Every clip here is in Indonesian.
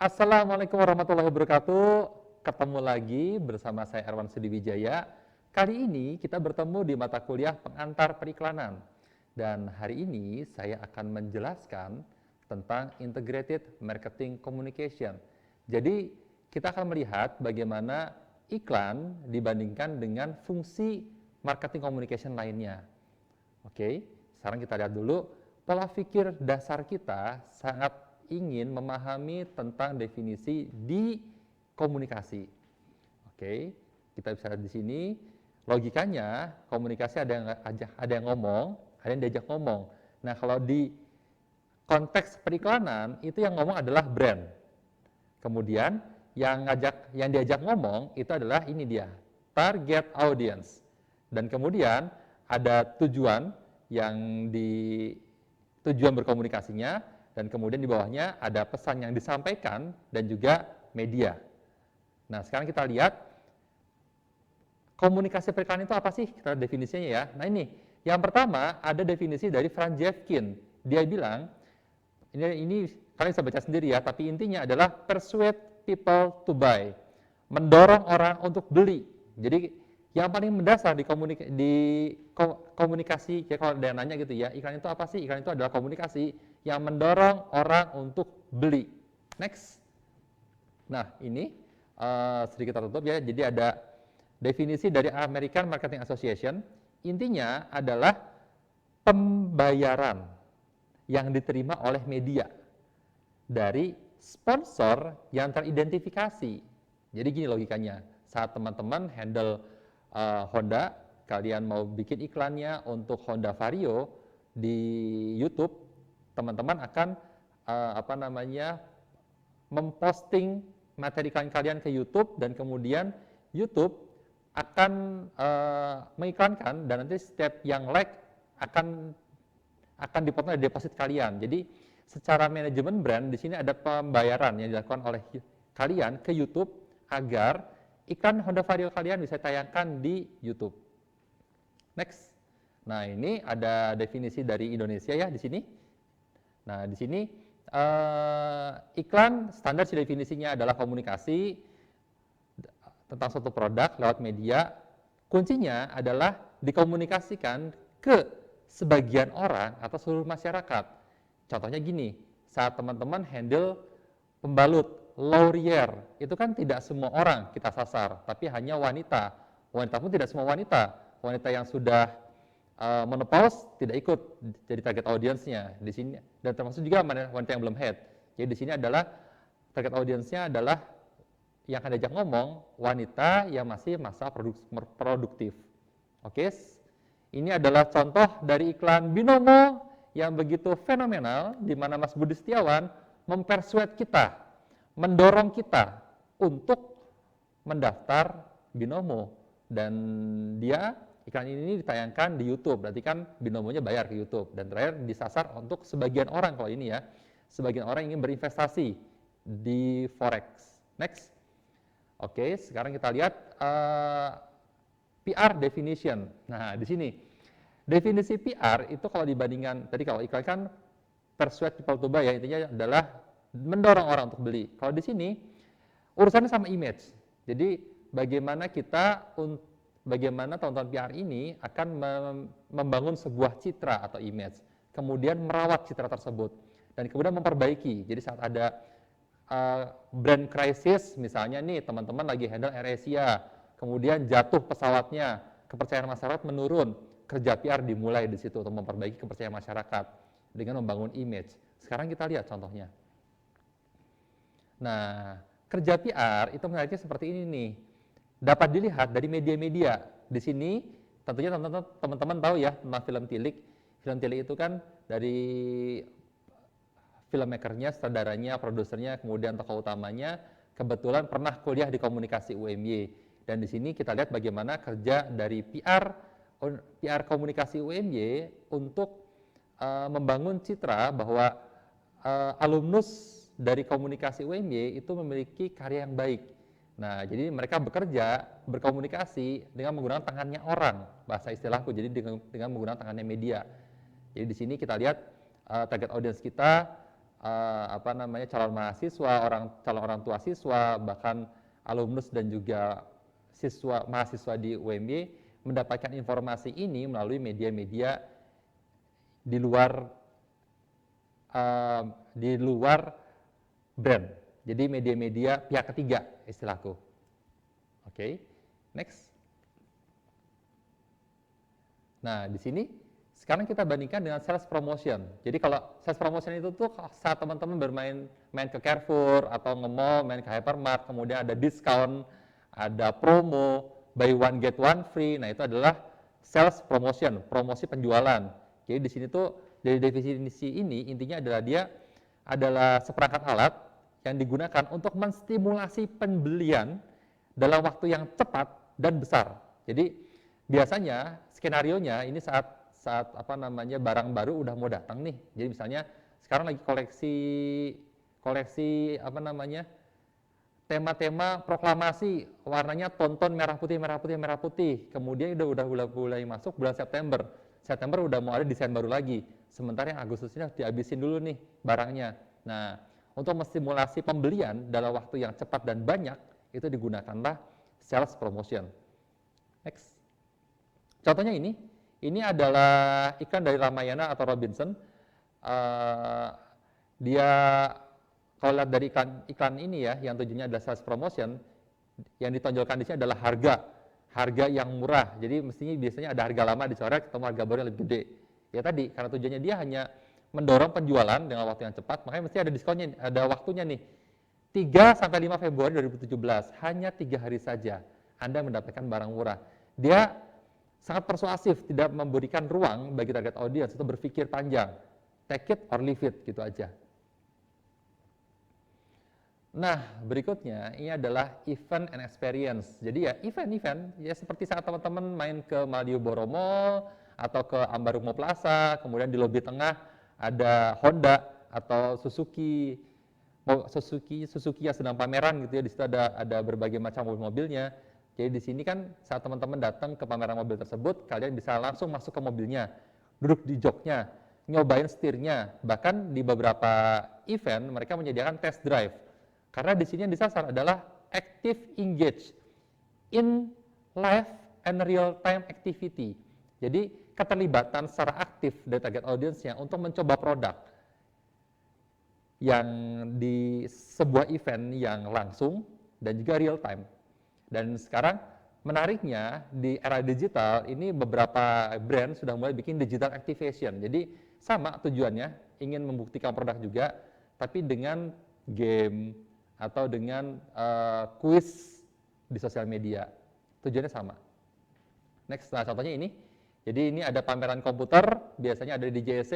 Assalamualaikum warahmatullahi wabarakatuh. Ketemu lagi bersama saya Erwan Sudiwijaya. Kali ini kita bertemu di mata kuliah pengantar periklanan. Dan hari ini saya akan menjelaskan tentang Integrated Marketing Communication. Jadi kita akan melihat bagaimana iklan dibandingkan dengan fungsi marketing communication lainnya. Oke, sekarang kita lihat dulu pola pikir dasar kita sangat ingin memahami tentang definisi di komunikasi. Oke, kita bisa lihat di sini logikanya komunikasi ada yang ngomong, ada yang diajak ngomong. Nah, kalau di konteks periklanan itu yang ngomong adalah brand. Kemudian yang diajak ngomong itu adalah ini dia, target audience. Dan kemudian ada tujuan tujuan berkomunikasinya, dan kemudian di bawahnya ada pesan yang disampaikan dan juga media. Nah, sekarang kita lihat komunikasi periklanan itu apa sih? Kita definisinya ya. Nah, ini yang pertama ada definisi dari Franz Jevkin. Dia bilang, ini kalian bisa baca sendiri ya, tapi intinya adalah persuade people to buy, mendorong orang untuk beli. Jadi yang paling mendasar di komunikasi, ya kalau ada yang nanya gitu ya, iklan itu apa sih? Iklan itu adalah komunikasi yang mendorong orang untuk beli. Next. Nah, ini sedikit tertutup ya. Jadi ada definisi dari American Marketing Association. Intinya adalah pembayaran yang diterima oleh media dari sponsor yang teridentifikasi. Jadi gini logikanya, saat teman-teman handle Honda, kalian mau bikin iklannya untuk Honda Vario di YouTube, teman-teman akan memposting materi iklan kalian ke YouTube, dan kemudian YouTube akan mengiklankan, dan nanti setiap yang like akan dipotong dari deposit kalian. Jadi secara manajemen brand di sini ada pembayaran yang dilakukan oleh kalian ke YouTube agar iklan Honda Vario kalian bisa tayangkan di YouTube. Next. Nah, ini ada definisi dari Indonesia ya di sini. Nah, di sini iklan standar definisinya adalah komunikasi tentang suatu produk lewat media. Kuncinya adalah dikomunikasikan ke sebagian orang atau seluruh masyarakat. Contohnya gini, saat teman-teman handle pembalut Laurier, itu kan tidak semua orang kita sasar, tapi hanya wanita. Wanita pun tidak semua wanita. Wanita yang sudah menopause tidak ikut jadi target audience-nya di sini, dan termasuk juga wanita yang belum head. Jadi di sini adalah target audience-nya adalah yang akan diajak ngomong wanita yang masih masa produktif. Oke, ini adalah contoh dari iklan Binomo yang begitu fenomenal, di mana Mas Budi Setiawan mempersuade kita, mendorong kita untuk mendaftar Binomo, dan iklan ini ditayangkan di YouTube, berarti kan Binomonya bayar ke YouTube, dan terakhir disasar untuk sebagian orang. Kalau ini ya, sebagian orang ingin berinvestasi di forex. Next. Oke, sekarang kita lihat PR definition. Nah, di sini definisi PR itu kalau dibandingkan tadi, kalau iklan kan persuade people to buy ya, intinya adalah mendorong orang untuk beli. Kalau di sini urusannya sama image. Jadi bagaimana tonton PR ini akan membangun sebuah citra atau image, kemudian merawat citra tersebut, dan kemudian memperbaiki. Jadi saat ada brand crisis, misalnya nih teman-teman lagi handle AirAsia, kemudian jatuh pesawatnya, kepercayaan masyarakat menurun, kerja PR dimulai di situ untuk memperbaiki kepercayaan masyarakat dengan membangun image. Sekarang kita lihat contohnya. Nah, kerja PR itu menariknya seperti ini nih. Dapat dilihat dari media-media. Di sini tentunya teman-teman tahu ya tentang film Tilik. Film Tilik itu kan dari filmmakernya, sutradaranya, produsernya, kemudian tokoh utamanya kebetulan pernah kuliah di komunikasi UMY. Dan di sini kita lihat bagaimana kerja dari PR komunikasi UMY untuk membangun citra bahwa alumnus dari komunikasi UMY itu memiliki karya yang baik. Nah, jadi mereka bekerja, berkomunikasi dengan menggunakan tangannya orang, bahasa istilahku, jadi dengan menggunakan tangannya media. Jadi di sini kita lihat target audience kita calon mahasiswa, calon orang tua siswa, bahkan alumnus dan juga mahasiswa di UMY mendapatkan informasi ini melalui media-media di luar brand. Jadi media-media pihak ketiga istilahku. Oke, next. Nah, di sini sekarang kita bandingkan dengan sales promotion. Jadi kalau sales promotion itu tuh saat teman-teman main ke Carrefour atau nge-mall, main ke hypermart, kemudian ada diskon, ada promo, buy one get one free. Nah, itu adalah sales promotion, promosi penjualan. Jadi di sini tuh dari definisi ini intinya adalah dia adalah seperangkat alat yang digunakan untuk menstimulasi pembelian dalam waktu yang cepat dan besar. Jadi biasanya skenarionya ini saat barang baru udah mau datang nih. Jadi misalnya sekarang lagi koleksi tema-tema proklamasi, warnanya tonton merah putih merah putih merah putih. Kemudian udah mulai masuk bulan September. September udah mau ada desain baru lagi. Sementara yang Agustus ini harus dihabisin dulu nih barangnya. Nah, untuk menstimulasi pembelian dalam waktu yang cepat dan banyak, itu digunakanlah sales promotion. Next. Contohnya ini adalah iklan dari Ramayana atau Robinson. Dia kalau lihat dari iklan ini ya, yang tujuannya adalah sales promotion, yang ditonjolkan di sini adalah harga yang murah. Jadi mestinya biasanya ada harga lama dicoret, ketemu harga baru yang lebih gede. Ya tadi, karena tujuannya dia hanya mendorong penjualan dengan waktu yang cepat, makanya mesti ada diskonnya, ada waktunya nih. 3-5 Februari 2017, hanya 3 hari saja Anda mendapatkan barang murah. Dia sangat persuasif, tidak memberikan ruang bagi target audience untuk berpikir panjang. Take it or leave it, gitu aja. Nah, berikutnya ini adalah event and experience. Jadi ya event ya seperti saat teman-teman main ke Malioboro Mall atau ke Ambarukmo Plaza, kemudian di lobi tengah ada Honda atau Suzuki yang sedang pameran gitu ya. Di situ ada berbagai macam mobil-mobilnya. Jadi di sini kan saat teman-teman datang ke pameran mobil tersebut, kalian bisa langsung masuk ke mobilnya, duduk di joknya, nyobain setirnya. Bahkan di beberapa event mereka menyediakan test drive. Karena di sini yang disasar adalah active engage in live and real-time activity. Jadi keterlibatan secara aktif dari target audience-nya untuk mencoba produk yang di sebuah event yang langsung dan juga real-time. Dan sekarang menariknya di era digital ini beberapa brand sudah mulai bikin digital activation. Jadi sama tujuannya, ingin membuktikan produk juga, tapi dengan game atau dengan quiz di sosial media. Tujuannya sama. Next, nah contohnya ini. Jadi ini ada pameran komputer, biasanya ada di JEC,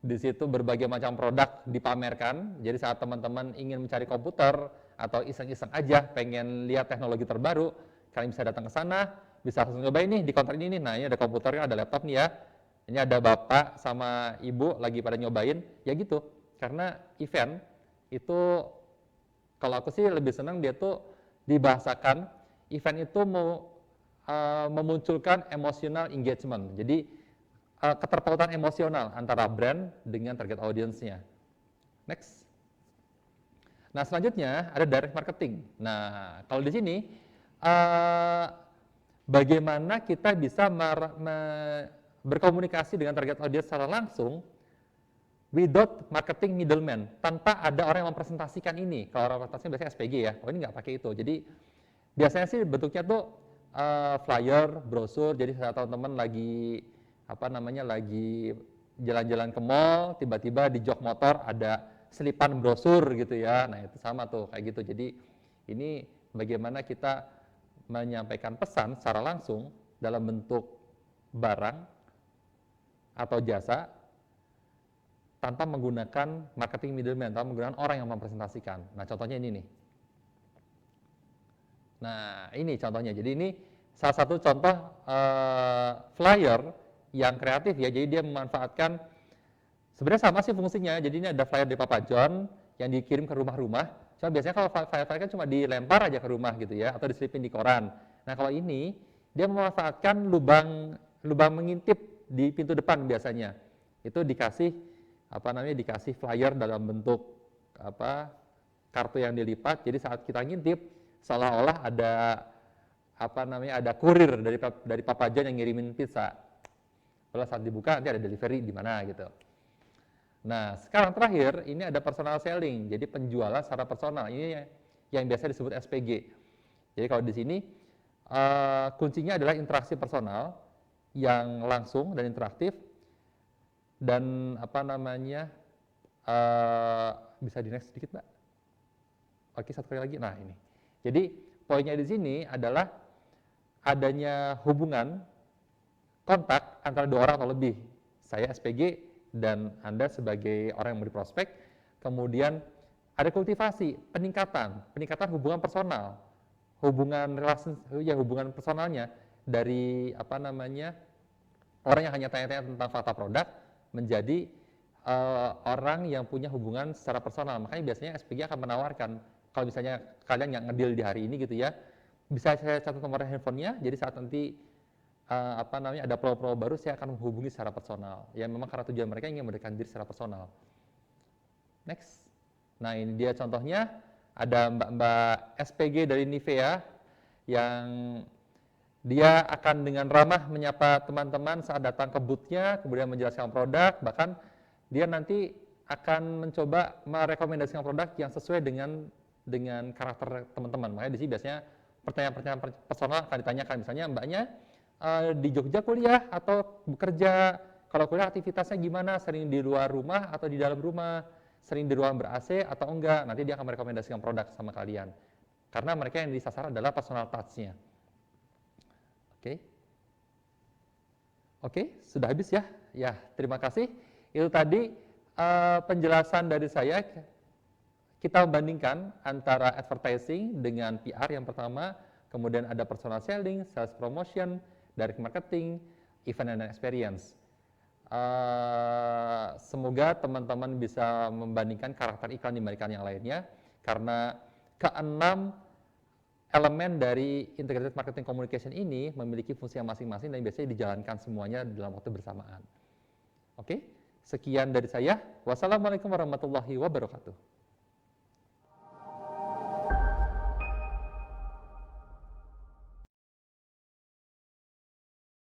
di situ berbagai macam produk dipamerkan. Jadi saat teman-teman ingin mencari komputer atau iseng-iseng aja pengen lihat teknologi terbaru, kalian bisa datang ke sana, bisa langsung coba ini di counter ini. Nah, ini ada komputernya, ada laptop nih ya. Ini ada bapak sama ibu lagi pada nyobain, ya gitu. Karena event itu kalau aku sih lebih senang dia tuh dibahasakan, event itu mau memunculkan emotional engagement. Jadi keterpautan emosional antara brand dengan target audience-nya. Next. Nah, selanjutnya ada direct marketing. Nah, kalau di sini bagaimana kita bisa berkomunikasi dengan target audience secara langsung without marketing middleman, tanpa ada orang yang mempresentasikan ini. Kalau orang presentasinya biasanya SPG ya, oh ini nggak pakai itu. Jadi biasanya sih bentuknya tuh flyer, brosur. Jadi saat teman-teman lagi lagi jalan-jalan ke mall, tiba-tiba di jok motor ada selipan brosur gitu ya. Nah, itu sama tuh kayak gitu. Jadi ini bagaimana kita menyampaikan pesan secara langsung dalam bentuk barang atau jasa tanpa menggunakan marketing middleman, tanpa menggunakan orang yang mempresentasikan. Nah, contohnya ini nih. Nah, ini contohnya. Jadi ini salah satu contoh flyer yang kreatif ya. Jadi dia memanfaatkan, sebenarnya sama sih fungsinya. Jadi ini ada flyer dari Papa John yang dikirim ke rumah-rumah. Cuma biasanya kalau flyer kan cuma dilempar aja ke rumah gitu ya, atau diselipin di koran. Nah, kalau ini dia memanfaatkan lubang mengintip di pintu depan biasanya. Itu dikasih dikasih flyer dalam bentuk kartu yang dilipat. Jadi saat kita ngintip seolah-olah ada kurir dari Papa John yang ngirimin pizza. Kalau saat dibuka nanti ada delivery di mana gitu. Nah, sekarang terakhir ini ada personal selling. Jadi penjualan secara personal. Ini yang biasa disebut SPG. Jadi kalau di sini kuncinya adalah interaksi personal yang langsung dan interaktif, dan bisa di next sedikit, Mbak. Oke, satu kali lagi. Nah, ini. Jadi poinnya di sini adalah adanya hubungan kontak antara dua orang atau lebih. Saya SPG dan Anda sebagai orang yang mau diprospek. Kemudian ada kultivasi, peningkatan hubungan personal, hubungan personalnya dari orang yang hanya tanya-tanya tentang fakta produk menjadi orang yang punya hubungan secara personal. Makanya biasanya SPG akan menawarkan, kalau misalnya kalian yang ngedeal di hari ini gitu ya, bisa saya catat nomor handphonenya, jadi saat nanti ada promo-promo baru saya akan menghubungi secara personal. Ya memang karena tujuan mereka ingin mendekatkan diri secara personal. Next. Nah, ini dia contohnya, ada mbak-mbak SPG dari Nivea yang dia akan dengan ramah menyapa teman-teman saat datang ke booth-nya, kemudian menjelaskan produk, bahkan dia nanti akan mencoba merekomendasikan produk yang sesuai dengan karakter teman-teman. Makanya di sini biasanya pertanyaan-pertanyaan personal akan ditanyakan, misalnya mbaknya di Jogja kuliah atau bekerja, kalau kuliah aktivitasnya gimana, sering di luar rumah atau di dalam rumah, sering di ruang ber-AC atau enggak, nanti dia akan merekomendasikan produk sama kalian. Karena mereka yang disasar adalah personal touch-nya. Oke, sudah habis ya? Ya, terima kasih. Itu tadi penjelasan dari saya. Kita membandingkan antara advertising dengan PR yang pertama, kemudian ada personal selling, sales promotion, direct marketing, event and experience. Semoga teman-teman bisa membandingkan karakter iklan dibandingkan yang lainnya, karena keenam elemen dari integrated marketing communication ini memiliki fungsi yang masing-masing dan biasanya dijalankan semuanya dalam waktu bersamaan. Oke, sekian dari saya. Wassalamualaikum warahmatullahi wabarakatuh.